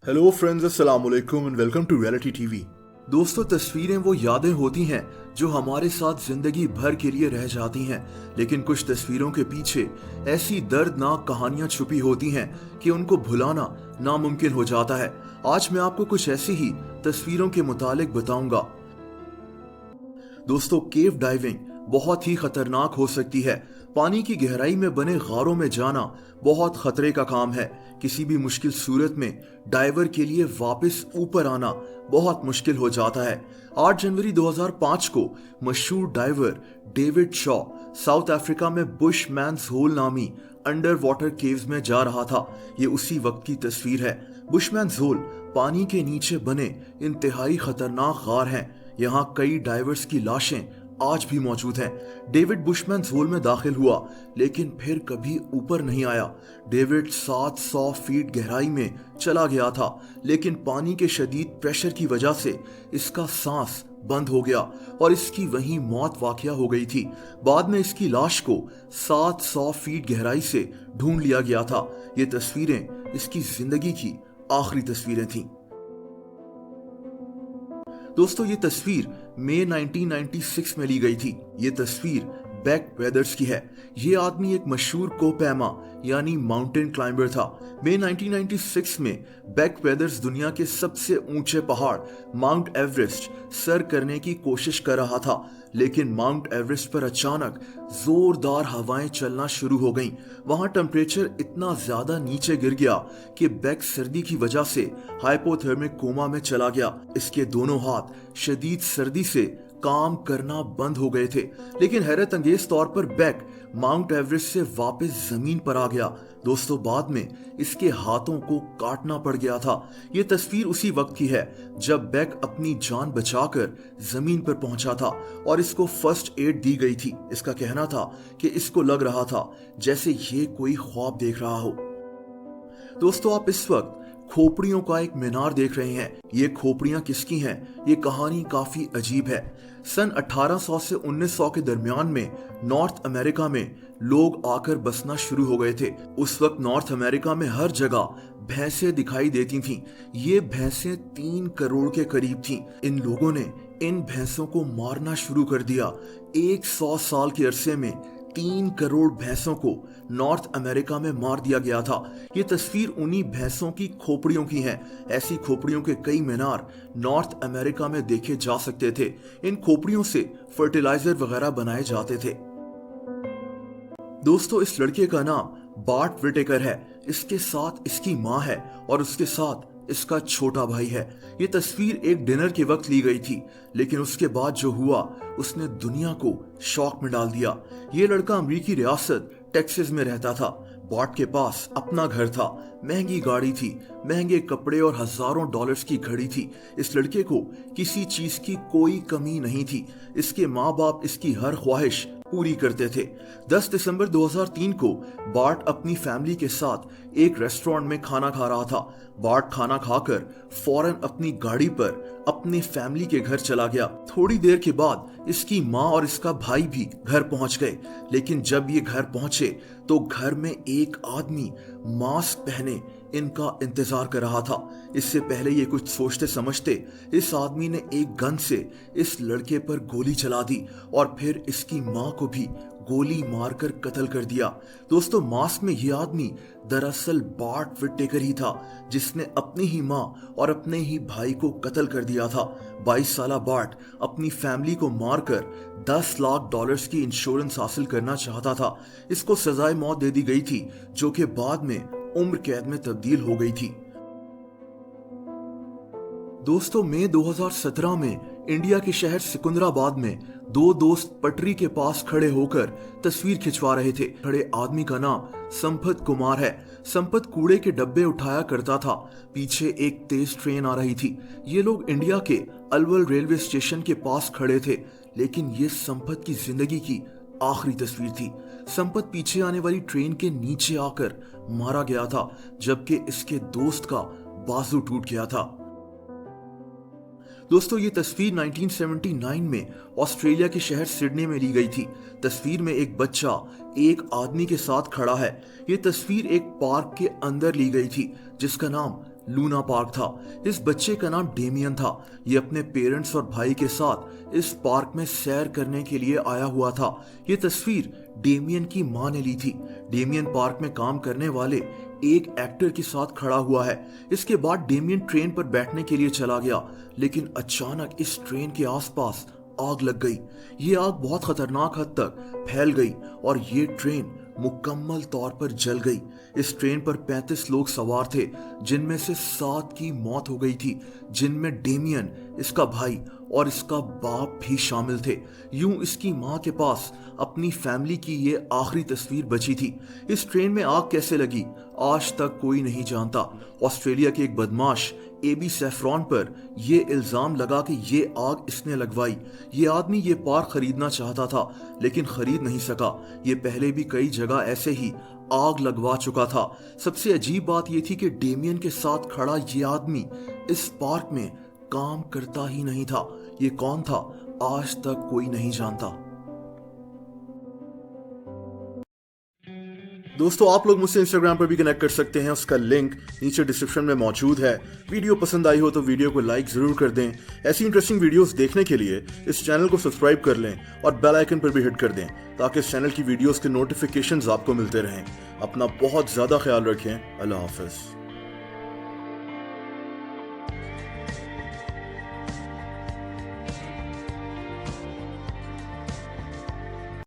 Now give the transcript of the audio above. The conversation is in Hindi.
हेलो फ्रेंड्स, अस्सलाम वालेकुम and welcome to reality TV. दोस्तों, तस्वीरें वो यादें होती हैं जो हमारे साथ जिंदगी भर के लिए रह जाती हैं, लेकिन कुछ तस्वीरों के पीछे ऐसी दर्दनाक कहानियां छुपी होती हैं कि उनको भुलाना नामुमकिन हो जाता है। आज मैं आपको कुछ ऐसी ही तस्वीरों के मुतालिक बताऊंगा। दोस्तों, केव डाइविंग बहुत ही खतरनाक हो सकती है। पानी की गहराई में बने गारों में जाना बहुत खतरे का काम है। किसी भी मुश्किल सूरत में डाइवर के लिए वापस ऊपर आना बहुत मुश्किल हो जाता है। 8 जनवरी 2005 को मशहूर diver David Shaw South Africa में बुशमैन्स होल नामी अंडर वाटर केव्स में जा रहा था। ये उसी वक्त की तस्वीर है। बुशमैन्स होल पानी के नीचे बने इंतहाई खतरनाक गार हैं। यहाँ कई डाइवर्स की लाशें आज भी मौजूद हैं। डेविड बुशमैन्स होल में दाखिल हुआ, लेकिन फिर कभी ऊपर नहीं आया। डेविड 700 फीट गहराई में चला गया था, लेकिन पानी के शदीद प्रेशर की वजह से इसका सांस बंद हो गया और इसकी वहीं मौत वाक़या हो गई थी। बाद में इसकी लाश को 700 फीट गहराई से ढूंढ लिया गया था। ये तस्वीरें इसकी जिंदगी की आखिरी तस्वीरें थीं। दोस्तों, ये तस्वीर मई 1996 में ली गई थी। ये तस्वीर बेक वेदर्स की है। ये आदमी एक मशहूर कोपैमा यानी माउंटेन क्लाइंबर था। मई 1996 में बेक वेदर्स दुनिया के सबसे ऊंचे पहाड़ माउंट एवरेस्ट सर करने की कोशिश कर रहा था, लेकिन माउंट एवरेस्ट पर अचानक जोरदार हवाएं चलना शुरू हो गईं। वहां टेम्परेचर इतना ज्यादा नीचे गिर गया कि बेक सर्दी की वजह से हाइपोथर्मिक कोमा में चला गया। इसके दोनों हाथ शदीद सर्दी से काम करना बंद हो गए थे, लेकिन हैरत अंगेज तौर पर बेक माउंट एवरेस्ट से वापस जमीन पर आ गया। दोस्तों, बाद में इसके हाथों को काटना पड़ गया था। यह तस्वीर उसी वक्त की है जब बेक अपनी जान बचाकर जमीन पर पहुंचा था और इसको फर्स्ट एड दी गई थी। इसका कहना था कि इसको लग रहा था जैसे ये कोई ख्वाब देख रहा हो। दोस्तों, आप इस वक्त खोपड़ियों का एक मीनार देख रहे हैं। ये खोपड़ियां किसकी हैं? ये कहानी काफी अजीब है। सन 1800 से 1900 के दरमियान में नॉर्थ अमेरिका में लोग आकर बसना शुरू हो गए थे। उस वक्त नॉर्थ अमेरिका में हर जगह भैंसें दिखाई देती थीं। ये भैंसें 3 करोड़ के करीब थीं। इन लोगों ने इन भैंसों को मारना शुरू कर दिया। 100 साल के अरसे में 3 करोड़ भैंसों को नॉर्थ अमेरिका में मार दिया गया था। ये तस्वीर उन्हीं भैंसों की खोपड़ियों की है। ऐसी खोपड़ियों के कई मीनार नॉर्थ अमेरिका में देखे जा सकते थे। इन खोपड़ियों से फर्टिलाइजर वगैरह बनाए जाते थे। दोस्तों, इस लड़के का नाम बार्ट विटेकर है। इसके साथ इसकी माँ है और उसके साथ इसका छोटा भाई है। ये तस्वीर एक डिनर के वक्त ली गई थी, लेकिन उसके बाद जो हुआ उसने दुनिया को शॉक में डाल दिया। ये लड़का अमेरिकी रियासत टेक्सास में रहता था। बार्ट के पास अपना घर था, महंगी गाड़ी थी, महंगे कपड़े और हजारों डॉलर्स की घड़ी थी। इस लड़के को किसी चीज की कोई कमी नहीं थी। इसके माँ बाप इसकी हर ख्वाहिश पूरी करते थे। 10 दिसंबर 2003 को बार्ट अपनी फैमिली के साथ एक रेस्टोरेंट में खाना खा रहा था। बार्ट खाना खाकर फौरन अपनी गाड़ी पर अपने फैमिली के घर चला गया। थोड़ी देर के बाद इसकी माँ और इसका भाई भी घर पहुंच गए, लेकिन जब ये घर पहुंचे तो घर में एक आदमी मास्क पहने इनका इंतजार कर रहा था। इससे पहले ये कुछ सोचते समझते इस आदमी ने एक गन से इस लड़के पर गोली चला दी और फिर इसकी माँ को भी गोली मारकर कत्ल कर दिया। दोस्तों, मास्क में यह आदमी दरअसल बार्ट विटेकर ही था, जिसने अपनी ही माँ और अपने ही भाई को कत्ल कर दिया था। 22 साला बार्ट अपनी फैमिली को मारकर 10 लाख डॉलर्स की इंश्योरेंस हासिल करना चाहता था। इसको सजाए मौत दे दी गई थी, जो कि बाद में उम्र कैद में तब्दील हो गई थी। दोस्तों, मई 2017 में इंडिया के शहर सिकंदराबाद में 2 दोस्त पटरी के पास खड़े होकर तस्वीर खिंचवा रहे थे। खड़े आदमी का नाम संपत कुमार है। संपत कूड़े के डब्बे उठाया करता था। पीछे एक तेज ट्रेन आ रही थी। ये लोग इंडिया के अलवर रेलवे स्टेशन के पास खड़े थे, लेकिन ये संपत की जिंदगी की आखिरी तस्वीर थी। संपत पीछे आने वाली ट्रेन के नीचे आकर मारा गया था, जबकि इसके दोस्त का बाजू टूट गया था। दोस्तों, ये तस्वीर 1979 में ऑस्ट्रेलिया के शहर सिडनी में ली गई थी। तस्वीर में एक बच्चा एक आदमी के साथ खड़ा है। ये तस्वीर एक पार्क के अंदर ली गई थी, जिसका नाम लूना पार्क था। इस बच्चे का नाम डेमियन था। ये अपने पेरेंट्स और भाई के साथ इस पार्क में सैर करने के लिए आया हुआ था। ये तस्वीर डेमियन की मां ने ली थी। डेमियन पार्क में काम करने वाले एक एक्टर के साथ खड़ा हुआ है। इसके बाद डेमियन ट्रेन पर बैठने के लिए चला गया, लेकिन अचानक इस ट्रेन के आसपास आग लग गई। ये आग बहुत खतरनाक हद तक फैल गई और ये ट्रेन मुकम्मल तौर पर जल गई। इस ट्रेन पर 35 लोग सवार थे, जिनमें से 7 की मौत हो गई थी, जिनमें डेमियन, इसका भाई और इसका बाप भी शामिल थे। यूं इसकी मां के पास अपनी फैमिली की ये आखिरी तस्वीर बची थी। इस ट्रेन में आग कैसे लगी आज तक कोई नहीं जानता। ऑस्ट्रेलिया के एक बदमाश एबी सैफरॉन पर यह इल्जाम लगा कि ये आग इसने लगवाई। ये आदमी ये पार्क खरीदना चाहता था, लेकिन खरीद नहीं सका। ये पहले भी कई जगह ऐसे ही आग लगवा चुका था। सबसे अजीब बात यह थी कि डेमियन के साथ खड़ा ये आदमी इस पार्क में काम करता ही नहीं था। ये कौन था आज तक कोई नहीं जानता। दोस्तों, आप लोग मुझसे इंस्टाग्राम पर भी कनेक्ट कर सकते हैं, उसका लिंक नीचे डिस्क्रिप्शन में मौजूद है। वीडियो पसंद आई हो तो वीडियो को लाइक जरूर कर दें। ऐसी इंटरेस्टिंग वीडियोस देखने के लिए इस चैनल को सब्सक्राइब कर लें और बेल आइकन पर भी हिट कर दें, ताकि इस चैनल की वीडियोस के नोटिफिकेशंस आपको मिलते रहें। अपना बहुत ज़्यादा ख्याल रखें। अल्लाह हाफिज़।